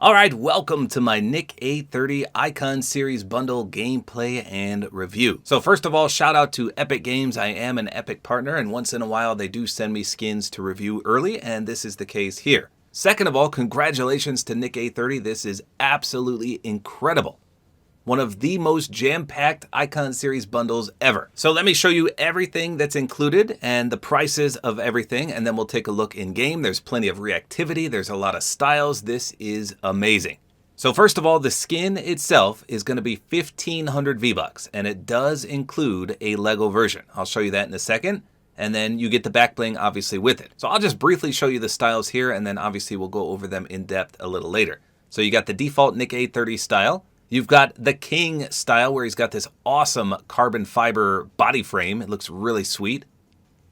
Alright, welcome to my Nick A30 Icon Series Bundle gameplay and review. So first of all, shout out to Epic Games. I am an Epic partner, and once in a while they do send me skins to review early, and this is the case here. Second of all, congratulations to Nick A30. This is absolutely incredible. One of the most jam-packed Icon Series bundles ever. So let me show you everything that's included and the prices of everything, and then we'll take a look in-game. There's plenty of reactivity, there's a lot of styles. This is amazing. So first of all, the skin itself is going to be 1,500 V-Bucks, and it does include a Lego version. I'll show you that in a second, and then you get the back bling obviously with it. So I'll just briefly show you the styles here, and then obviously we'll go over them in depth a little later. So you got the default Nick A30 style. You've got the King style where he's got this awesome carbon fiber body frame. It looks really sweet.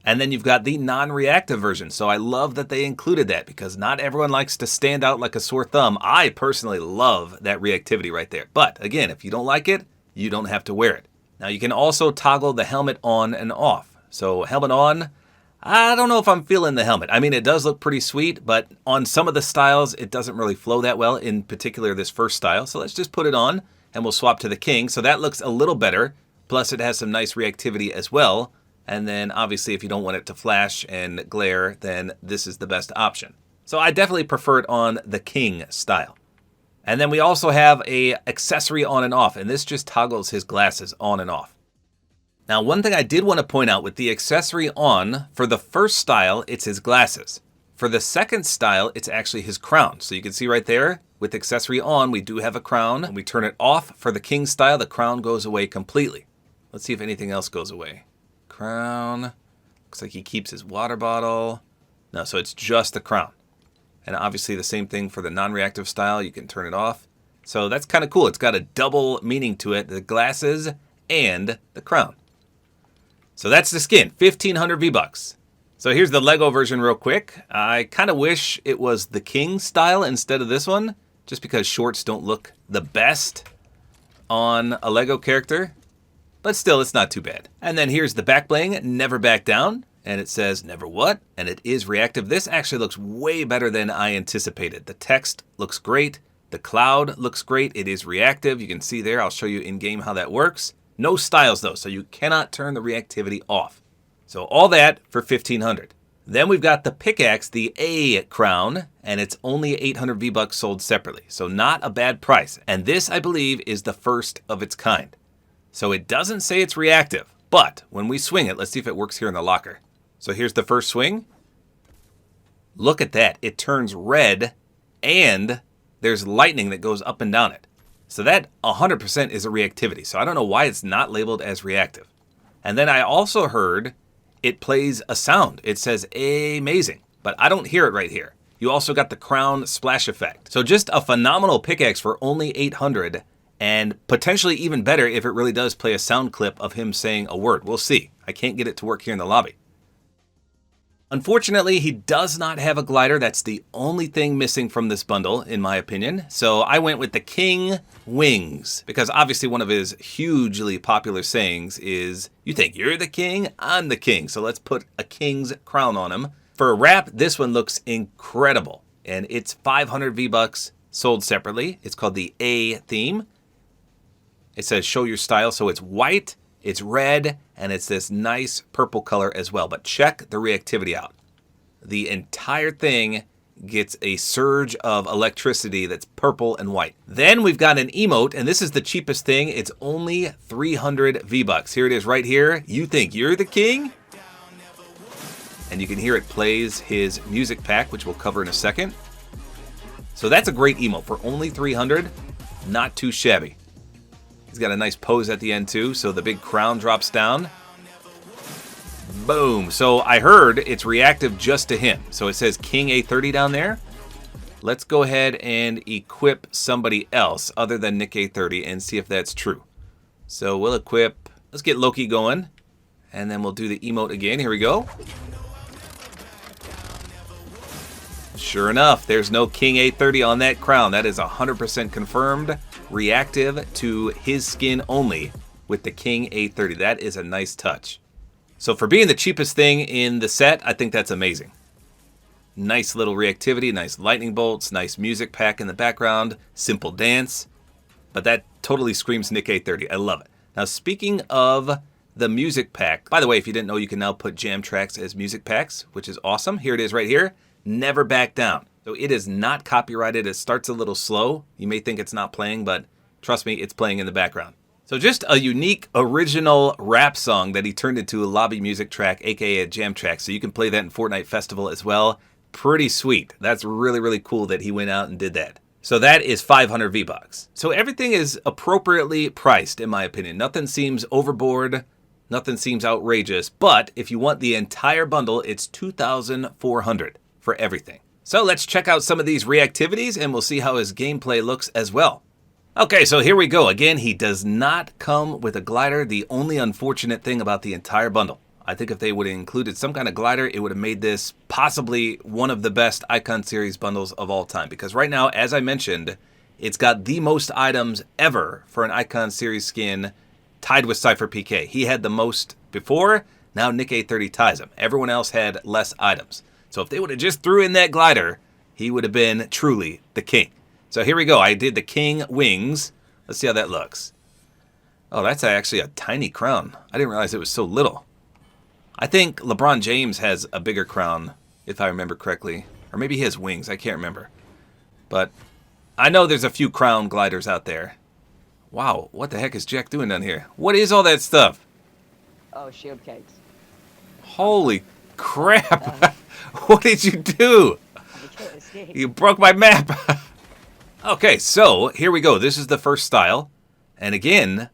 And then you've got the non-reactive version. So I love that they included that because not everyone likes to stand out like a sore thumb. I personally love that reactivity right there. But again, if you don't like it, you don't have to wear it. Now you can also toggle the helmet on and off. So helmet on, I don't know if I'm feeling the helmet. I mean, it does look pretty sweet, but on some of the styles, it doesn't really flow that well, in particular this first style. So let's just put it on and we'll swap to the King. So that looks a little better. Plus it has some nice reactivity as well. And then obviously if you don't want it to flash and glare, then this is the best option. So I definitely prefer it on the King style. And then we also have a accessory on and off, and this just toggles his glasses on and off. Now, one thing I did want to point out with the accessory on, for the first style, it's his glasses. For the second style, it's actually his crown. So you can see right there, with accessory on, we do have a crown. When we turn it off for the King style, the crown goes away completely. Let's see if anything else goes away. Crown. Looks like he keeps his water bottle. No, so it's just the crown. And obviously the same thing for the non-reactive style. You can turn it off. So that's kind of cool. It's got a double meaning to it. The glasses and the crown. So that's the skin, 1,500 V-Bucks. So here's the Lego version real quick. I kind of wish it was the King style instead of this one, just because shorts don't look the best on a Lego character. But still, it's not too bad. And then here's the back bling, never back down. And it says never what, and it is reactive. This actually looks way better than I anticipated. The text looks great. The cloud looks great. It is reactive. You can see there, I'll show you in game how that works. No styles though, so you cannot turn the reactivity off. So all that for 1,500. Then we've got the Pickaxe, the A crown, and it's only 800 V-Bucks sold separately. So not a bad price. And this, I believe, is the first of its kind. So it doesn't say it's reactive, but when we swing it, let's see if it works here in the locker. So here's the first swing. Look at that. It turns red and there's lightning that goes up and down it. So that 100% is a reactivity. So I don't know why it's not labeled as reactive. And then I also heard it plays a sound. It says amazing, but I don't hear it right here. You also got the crown splash effect. So just a phenomenal pickaxe for only 800, and potentially even better if it really does play a sound clip of him saying a word. We'll see. I can't get it to work here in the lobby. Unfortunately, he does not have a glider. That's the only thing missing from this bundle, in my opinion. So I went with the King Wings, because obviously one of his hugely popular sayings is, you think you're the king? I'm the king. So let's put a king's crown on him. For a wrap, this one looks incredible, and it's 500 V-Bucks sold separately. It's called the A theme. It says show your style, so it's white, it's red, and it's this nice purple color as well. But check the reactivity out. The entire thing gets a surge of electricity that's purple and white. Then we've got an emote, and this is the cheapest thing. It's only 300 V-Bucks. Here it is right here. You think you're the king? And you can hear it plays his music pack, which we'll cover in a second. So that's a great emote for only 300. Not too shabby. He's got a nice pose at the end too, so the big crown drops down. Boom. So I heard it's reactive just to him. So it says King A30 down there. Let's go ahead and equip somebody else other than Nick A30 and see if that's true. So we'll equip, let's get Loki going, and then we'll do the emote again. Here we go. Sure enough, there's no King A30 on that crown. That is 100% confirmed. Reactive to his skin only with the King A30. That is a nice touch. So for being the cheapest thing in the set, I think that's amazing. Nice little reactivity, nice lightning bolts, nice music pack in the background, simple dance. But that totally screams Nick A30. I love it. Now, speaking of the music pack, by the way, if you didn't know, you can now put jam tracks as music packs, which is awesome. Here it is right here. Never back down. So it is not copyrighted. It starts a little slow. You may think it's not playing, but trust me, it's playing in the background. So just a unique, original rap song that he turned into a lobby music track, aka a jam track. So you can play that in Fortnite Festival as well. Pretty sweet. That's really, really cool that he went out and did that. So that is 500 V-Bucks. So everything is appropriately priced, in my opinion. Nothing seems overboard. Nothing seems outrageous. But if you want the entire bundle, it's 2,400 for everything. So let's check out some of these reactivities and we'll see how his gameplay looks as well. Okay, so here we go. Again, he does not come with a glider. The only unfortunate thing about the entire bundle. I think if they would have included some kind of glider, it would have made this possibly one of the best Icon Series bundles of all time. Because right now, as I mentioned, it's got the most items ever for an Icon Series skin tied with Cypher PK. He had the most before, now Nick A30 ties him. Everyone else had less items. So if they would have just threw in that glider, he would have been truly the king. So here we go. I did the king wings. Let's see how that looks. Oh, that's actually a tiny crown. I didn't realize it was so little. I think LeBron James has a bigger crown, if I remember correctly. Or maybe he has wings. I can't remember. But I know there's a few crown gliders out there. Wow, what the heck is Jack doing down here? What is all that stuff? Oh, shield cakes. Holy crap. What did you do? You broke my map. Okay, so here we go. This is the first style. And again,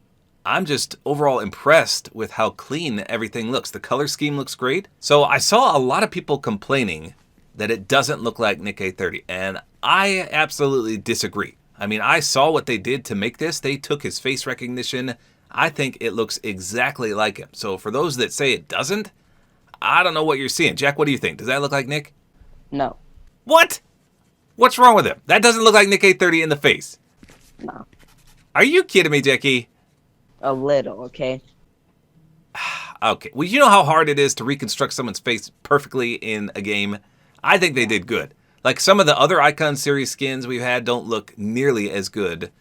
I'm just overall impressed with how clean everything looks. The color scheme looks great. So I saw a lot of people complaining that it doesn't look like Nick A30, and I absolutely disagree. I mean, I saw what they did to make this. They took his face recognition. I think it looks exactly like him. So for those that say it doesn't, I don't know what you're seeing. Jack, what do you think? Does that look like Nick? No. What? What's wrong with him? That doesn't look like Nick A30 in the face. No. Are you kidding me, Jackie? A little, okay? Okay. Well, you know how hard it is to reconstruct someone's face perfectly in a game? I think they did good. Like some of the other Icon Series skins we've had don't look nearly as good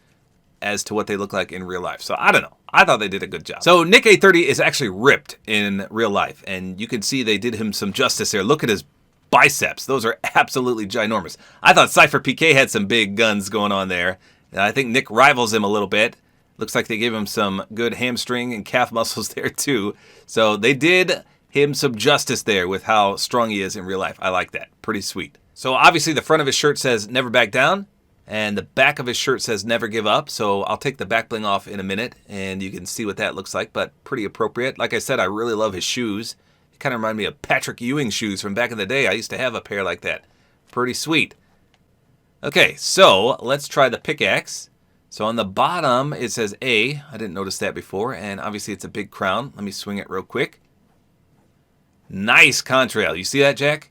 as to what they look like in real life. So I don't know. I thought they did a good job. So Nick A30 is actually ripped in real life. And you can see they did him some justice there. Look at his biceps. Those are absolutely ginormous. I thought Cypher PK had some big guns going on there. And I think Nick rivals him a little bit. Looks like they gave him some good hamstring and calf muscles there too. So they did him some justice there with how strong he is in real life. I like that. Pretty sweet. So obviously the front of his shirt says never back down. And the back of his shirt says never give up. So I'll take the back bling off in a minute and you can see what that looks like. But pretty appropriate. Like I said, I really love his shoes. It kind of remind me of Patrick Ewing shoes from back in the day. I used to have a pair like that. Pretty sweet. Okay, so let's try the pickaxe. So on the bottom, it says A. I didn't notice that before. And obviously, it's a big crown. Let me swing it real quick. Nice contrail. You see that, Jack?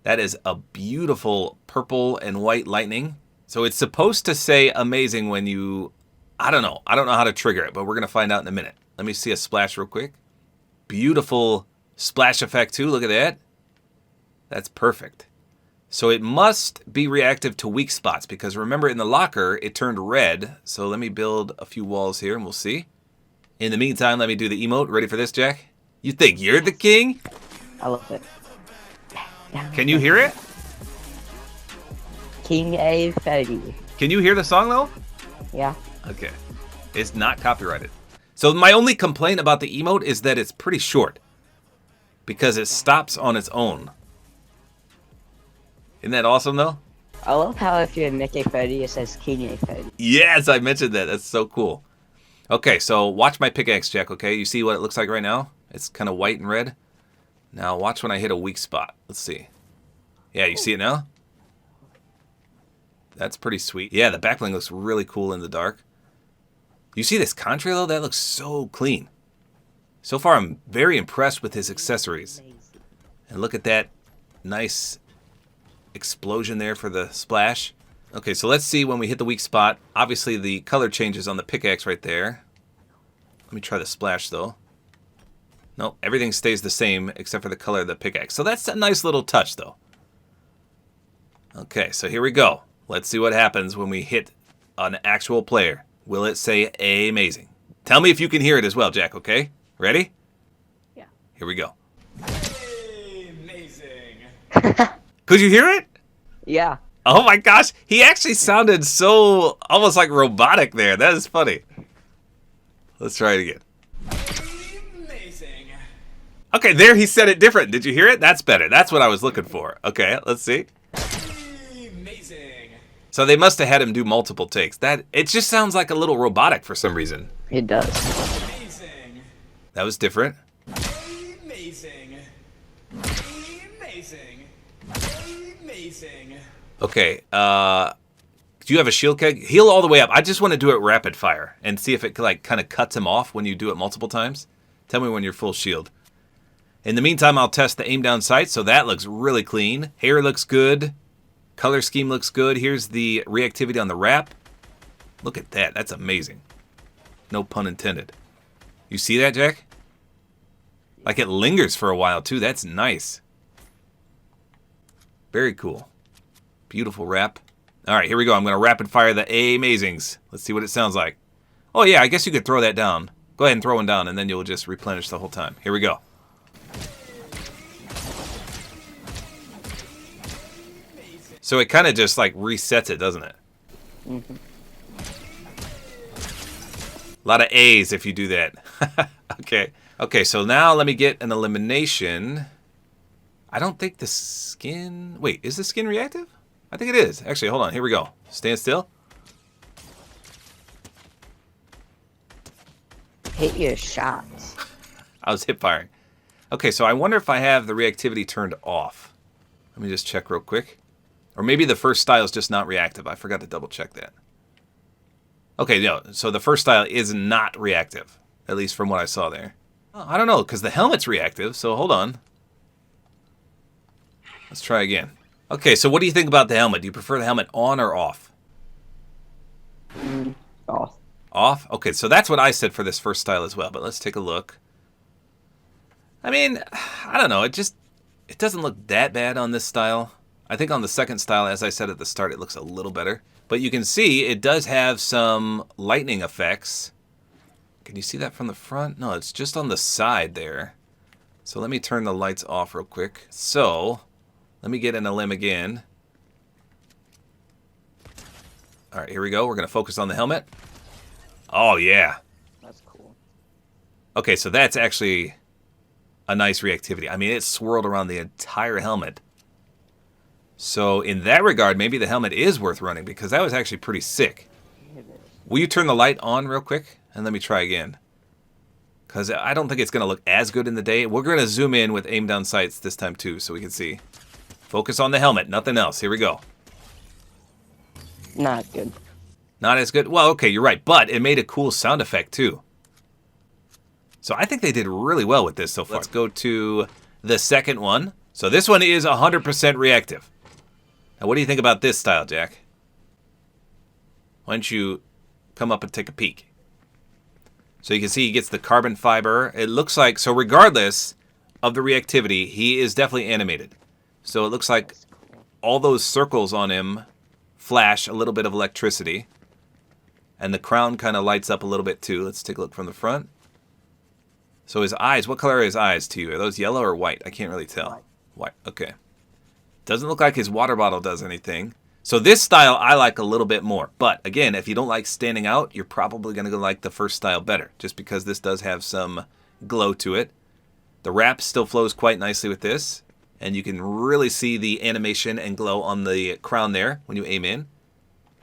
That is a beautiful purple and white lightning. So it's supposed to say amazing when you... I don't know. I don't know how to trigger it, but we're going to find out in a minute. Let me see a splash real quick. Beautiful splash effect, too. Look at that. That's perfect. So it must be reactive to weak spots because remember in the locker, it turned red. So let me build a few walls here and we'll see. In the meantime, let me do the emote. Ready for this, Jack? You think you're the king? I love it. Can you hear it? King A30. Can you hear the song though? Yeah. Okay. It's not copyrighted. So my only complaint about the emote is that it's pretty short because it stops on its own. Isn't that awesome, though? I love how if you're Nick A30, it says King A30. Yes, I mentioned that. That's so cool. Okay, so watch my pickaxe, Jack, okay? You see what it looks like right now? It's kind of white and red. Now watch when I hit a weak spot. Let's see. Yeah, you see it now? That's pretty sweet. Yeah, the backbling looks really cool in the dark. You see this contrail, though? That looks so clean. So far, I'm very impressed with his accessories. And look at that nice... explosion there for the splash. Okay, so let's see when we hit the weak spot. Obviously, the color changes on the pickaxe right there. Let me try the splash, though. Nope, everything stays the same except for the color of the pickaxe. So that's a nice little touch, though. Okay, so here we go. Let's see what happens when we hit an actual player. Will it say amazing? Tell me if you can hear it as well, Jack, okay? Ready? Yeah. Here we go. Amazing. Could you hear it? Yeah. Oh my gosh, he actually sounded so almost like robotic there. That is funny. Let's try it again. Amazing. Okay, there he said it different. Did you hear it? That's better. That's what I was looking for. Okay, let's see. Amazing. So they must have had him do multiple takes. It just sounds like a little robotic for some reason. It does. Amazing. That was different. Amazing. Amazing. Amazing. Okay, do you have a shield keg? Heal all the way up. I just want to do it rapid fire and see if it like kind of cuts him off when you do it multiple times. Tell me when you're full shield. In the meantime, I'll test the aim down sight. So that looks really clean. Hair looks good. Color scheme looks good. Here's the reactivity on the wrap. Look at that. That's amazing. No pun intended. You see that, Jack? Like it lingers for a while too. That's nice. Very cool. Beautiful wrap. All right, here we go. I'm going to rapid fire the amazings. Let's see what it sounds like. Oh yeah, I guess you could throw that down. Go ahead and throw one down, and then you'll just replenish the whole time. Here we go. So it kind of just like resets it, doesn't it? Mm-hmm. A lot of A's if you do that. Okay. Okay, so now let me get an elimination. I don't think the skin... Wait, is the skin reactive? I think it is. Actually, hold on. Here we go. Stand still. Hit your shots. I was hip firing. Okay, so I wonder if I have the reactivity turned off. Let me just check real quick. Or maybe the first style is just not reactive. I forgot to double check that. Okay, no. So the first style is not reactive. At least from what I saw there. Oh, I don't know, because the helmet's reactive. So hold on. Let's try again. Okay, so what do you think about the helmet? Do you prefer the helmet on or off? Off. Off? Okay, so that's what I said for this first style as well, but let's take a look. I mean, I don't know. It doesn't look that bad on this style. I think on the second style, as I said at the start, it looks a little better. But you can see it does have some lightning effects. Can you see that from the front? No, it's just on the side there. So let me turn the lights off real quick. So... let me get in a limb again. All right, here we go. We're going to focus on the helmet. Oh, yeah. That's cool. Okay, so that's actually a nice reactivity. I mean, it swirled around the entire helmet. So in that regard, maybe the helmet is worth running because that was actually pretty sick. Will you turn the light on real quick? And let me try again. Because I don't think it's going to look as good in the day. We're going to zoom in with aim down sights this time too so we can see. Focus on the helmet, nothing else. Here we go. Not good. Not as good? Well, okay, you're right. But it made a cool sound effect, too. So I think they did really well with this so far. Let's go to the second one. So this one is 100% reactive. Now, what do you think about this style, Jack? Why don't you come up and take a peek? So you can see he gets the carbon fiber. It looks like, so regardless of the reactivity, he is definitely animated. So it looks like all those circles on him flash a little bit of electricity. And the crown kind of lights up a little bit too. Let's take a look from the front. So his eyes, what color are his eyes to you? Are those yellow or white? I can't really tell. White, okay. Doesn't look like his water bottle does anything. So this style I like a little bit more. But again, if you don't like standing out, you're probably going to like the first style better. Just because this does have some glow to it. The wrap still flows quite nicely with this. And you can really see the animation and glow on the crown there when you aim in.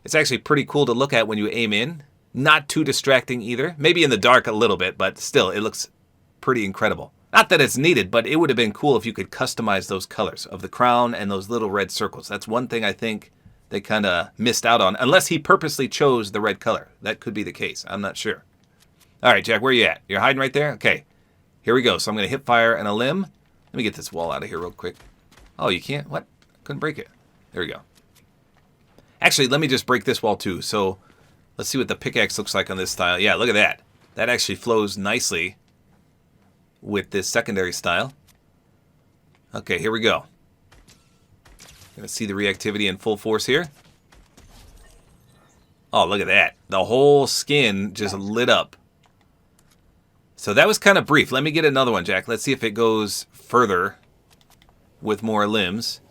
It's actually pretty cool to look at when you aim in. Not too distracting either. Maybe in the dark a little bit, but still, it looks pretty incredible. Not that it's needed, but it would have been cool if you could customize those colors of the crown and those little red circles. That's one thing I think they kind of missed out on. Unless he purposely chose the red color. That could be the case. I'm not sure. All right, Jack, where are you at? You're hiding right there? Okay. Here we go. So I'm going to hip fire and a limb. Let me get this wall out of here real quick. Oh, you can't? What? Couldn't break it. There we go. Actually, let me just break this wall too. So let's see what the pickaxe looks like on this style. Yeah, look at that. That actually flows nicely. with this secondary style. Okay, here we go. Gonna see the reactivity in full force here. Oh, look at that. The whole skin just lit up. So that was kind of brief. Let me get another one, Jack. Let's see if it goes further with more limbs.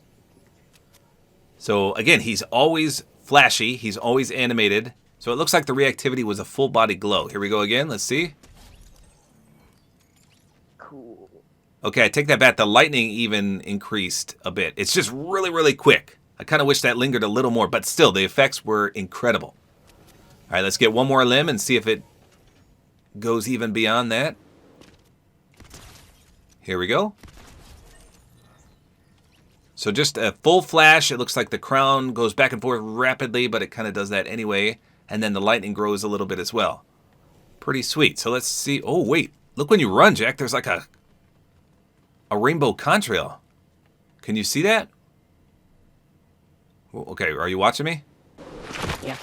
So again, he's always flashy. He's always animated. So it looks like the reactivity was a full body glow. Here we go again. Let's see. Cool. Okay, I take that back. The lightning even increased a bit. It's just really, really quick. I kind of wish that lingered a little more, but still, the effects were incredible. All right, let's get one more limb and see if it goes even beyond that. Here we go. So just a full flash. It looks like the crown goes back and forth rapidly, but it kind of does that anyway. And then the lightning grows a little bit as well. Pretty sweet. So let's see. Oh, wait. Look when you run, Jack. There's like a rainbow contrail. Can you see that? Okay, are you watching me? Yeah.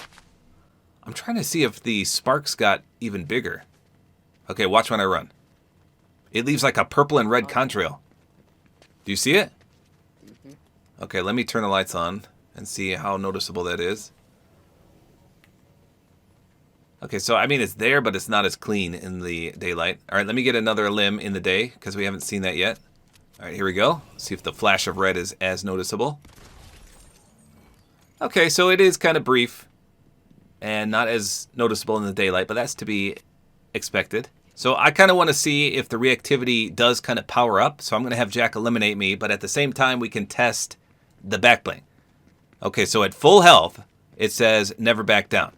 I'm trying to see if the sparks got even bigger. Okay, watch when I run. It leaves like a purple and red contrail. Do you see it? Okay, let me turn the lights on and see how noticeable that is. Okay, so I mean it's there, but it's not as clean in the daylight. All right, let me get another limb in the day because we haven't seen that yet. All right, here we go. See if the flash of red is as noticeable. Okay, so it is kind of brief and not as noticeable in the daylight, but that's to be expected. So I kind of want to see if the reactivity does kind of power up. So I'm going to have Jack eliminate me, but at the same time we can test the back bling. Okay, so at full health, it says never back down.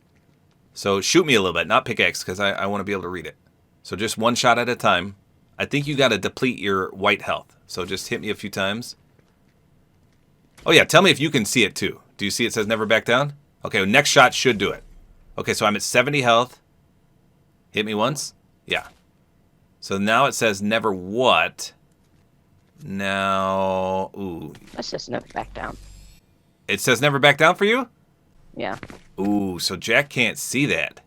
So shoot me a little bit, not pickaxe, because I want to be able to read it. So just one shot at a time. I think you got to deplete your white health. So just hit me a few times. Oh yeah, tell me if you can see it too. Do you see it says never back down? Okay, well, next shot should do it. Okay, so I'm at 70 health. Hit me once. Yeah. So now it says never what? Now, ooh. Let's just never back down. It says never back down for you? Yeah. Ooh, so Jack can't see that.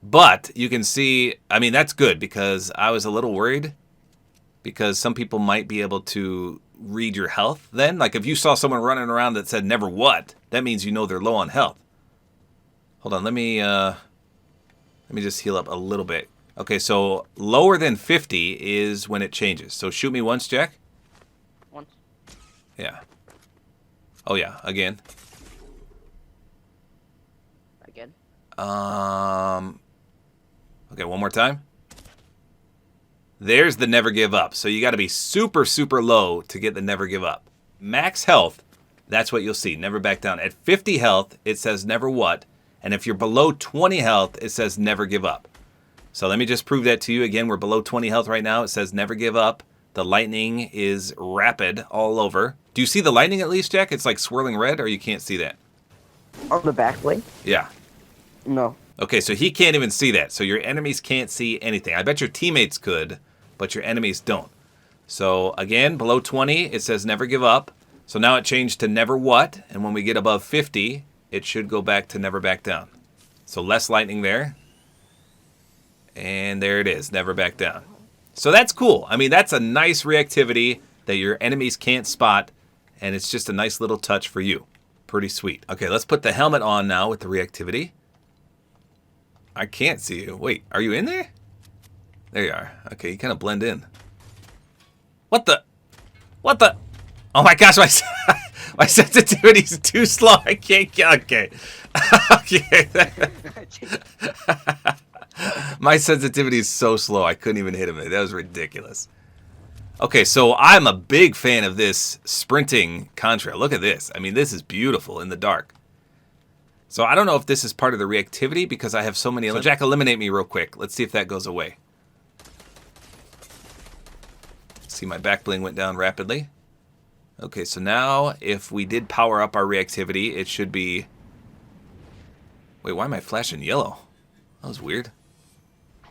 But you can see, I mean, that's good because I was a little worried because some people might be able to read your health then. Like if you saw someone running around that said never what, that means you know they're low on health. Hold on, let me just heal up a little bit. Okay, so lower than 50 is when it changes. So shoot me once, Jack. Once. Yeah. Oh yeah, again. Again. Okay, one more time. There's the never give up. So you got to be super, super low to get the never give up. Max health, that's what you'll see. Never back down. At 50 health, it says never what. And if you're below 20 health, it says never give up. So let me just prove that to you. Again, we're below 20 health right now. It says never give up. The lightning is rapid all over. Do you see the lightning at least, Jack? It's like swirling red, or you can't see that? On the back bling? Yeah. No. Okay, so he can't even see that. So your enemies can't see anything. I bet your teammates could, but your enemies don't. So again, below 20, it says never give up. So now it changed to never what. And when we get above 50, it should go back to never back down. So less lightning there. And there it is, never back down. So that's cool. I mean, that's a nice reactivity that your enemies can't spot. And it's just a nice little touch for you. Pretty sweet. Okay, let's put the helmet on now with the reactivity. I can't see you. Wait, are you in there? There you are. Okay, you kind of blend in. What the? What the? Oh my gosh, my sensitivity's too slow. I can't get. Okay. Okay. My sensitivity is so slow. I couldn't even hit him. That was ridiculous. Okay, so I'm a big fan of this sprinting contrail. Look at this. I mean, this is beautiful in the dark. So I don't know if this is part of the reactivity because I have so many. So Jack, eliminate me real quick. Let's see if that goes away. See, my back bling went down rapidly. Okay, so now if we did power up our reactivity, it should be... Wait, why am I flashing yellow? That was weird.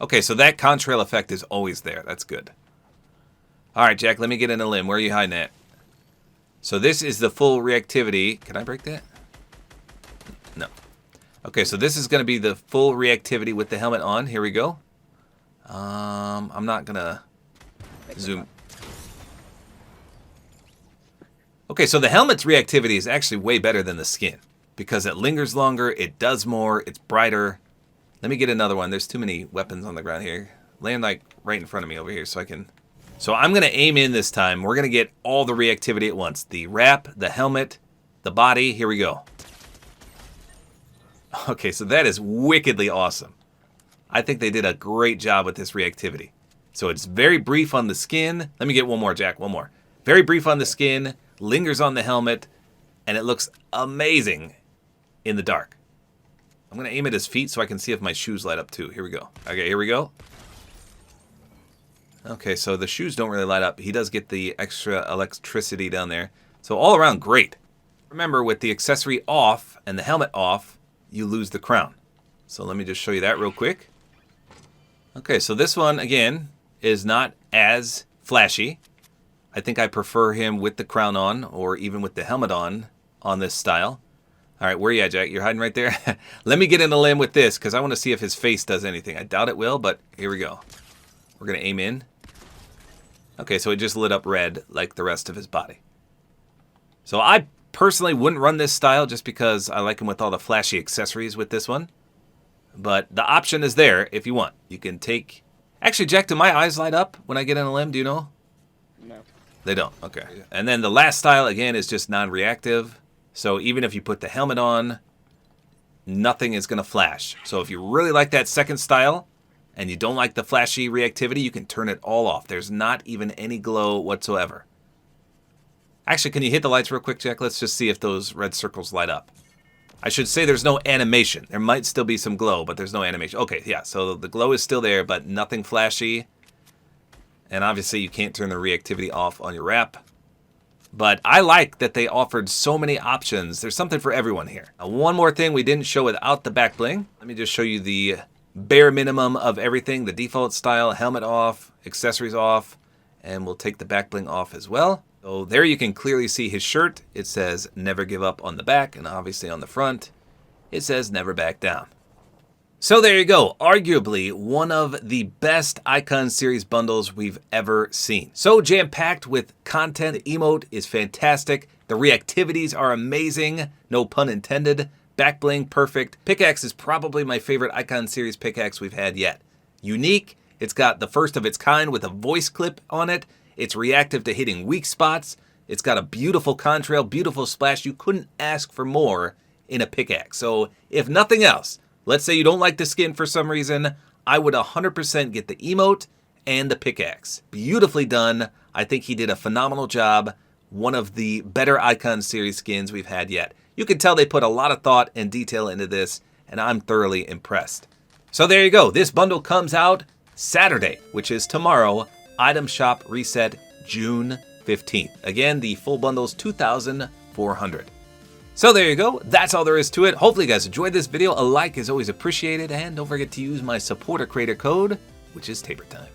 Okay, so that contrail effect is always there. That's good. All right, Jack, let me get in a limb. Where are you hiding at? So this is the full reactivity. Can I break that? No. Okay, so this is going to be the full reactivity with the helmet on. Here we go. I'm not going to Zoom. Okay, so the helmet's reactivity is actually way better than the skin because it lingers longer, it does more, it's brighter. Let me get another one. There's too many weapons on the ground here. Land like right in front of me over here so I can... So I'm going to aim in this time. We're going to get all the reactivity at once. The wrap, the helmet, the body. Here we go. Okay, so that is wickedly awesome. I think they did a great job with this reactivity. So it's very brief on the skin. Let me get one more, Jack. One more. Very brief on the skin, lingers on the helmet, and it looks amazing in the dark. I'm going to aim at his feet so I can see if my shoes light up too. Here we go. Okay, here we go. Okay, so the shoes don't really light up. He does get the extra electricity down there. So all around, great. Remember, with the accessory off and the helmet off, you lose the crown. So let me just show you that real quick. Okay, so this one, again, is not as flashy. I think I prefer him with the crown on or even with the helmet on this style. All right, where are you at, Jack? You're hiding right there? Let me get in a limb with this because I want to see if his face does anything. I doubt it will, but here we go. We're going to aim in. Okay, so it just lit up red like the rest of his body. So I personally wouldn't run this style just because I like him with all the flashy accessories with this one. But the option is there if you want. You can take... Actually, Jack, do my eyes light up when I get in a limb? Do you know? No. They don't. Okay. And then the last style, again, is just non-reactive. So even if you put the helmet on, nothing is going to flash. So if you really like that second style and you don't like the flashy reactivity, you can turn it all off. There's not even any glow whatsoever. Actually, can you hit the lights real quick, Jack? Let's just see if those red circles light up. I should say there's no animation. There might still be some glow, but there's no animation. Okay, yeah, so the glow is still there, but nothing flashy. And obviously you can't turn the reactivity off on your wrap. But I like that they offered so many options. There's something for everyone here. Now, one more thing we didn't show without the back bling. Let me just show you the bare minimum of everything. The default style, helmet off, accessories off, and we'll take the back bling off as well. So there you can clearly see his shirt. It says never give up on the back, and obviously on the front, it says never back down. So there you go, arguably one of the best Icon series bundles we've ever seen. So jam-packed with content, the emote is fantastic, the reactivities are amazing, no pun intended, back bling perfect. Pickaxe is probably my favorite Icon series pickaxe we've had yet. Unique, it's got the first of its kind with a voice clip on it, it's reactive to hitting weak spots, it's got a beautiful contrail, beautiful splash. You couldn't ask for more in a pickaxe. So if nothing else, let's say you don't like the skin for some reason, I would 100% get the emote and the pickaxe. Beautifully done. I think he did a phenomenal job. One of the better Icon series skins we've had yet. You can tell they put a lot of thought and detail into this, and I'm thoroughly impressed. So there you go. This bundle comes out Saturday, which is tomorrow. Item shop reset June 15th. Again, the full bundle's $2,400. So there you go. That's all there is to it. Hopefully you guys enjoyed this video. A like is always appreciated. And don't forget to use my Support-A-Creator code, which is tabortime.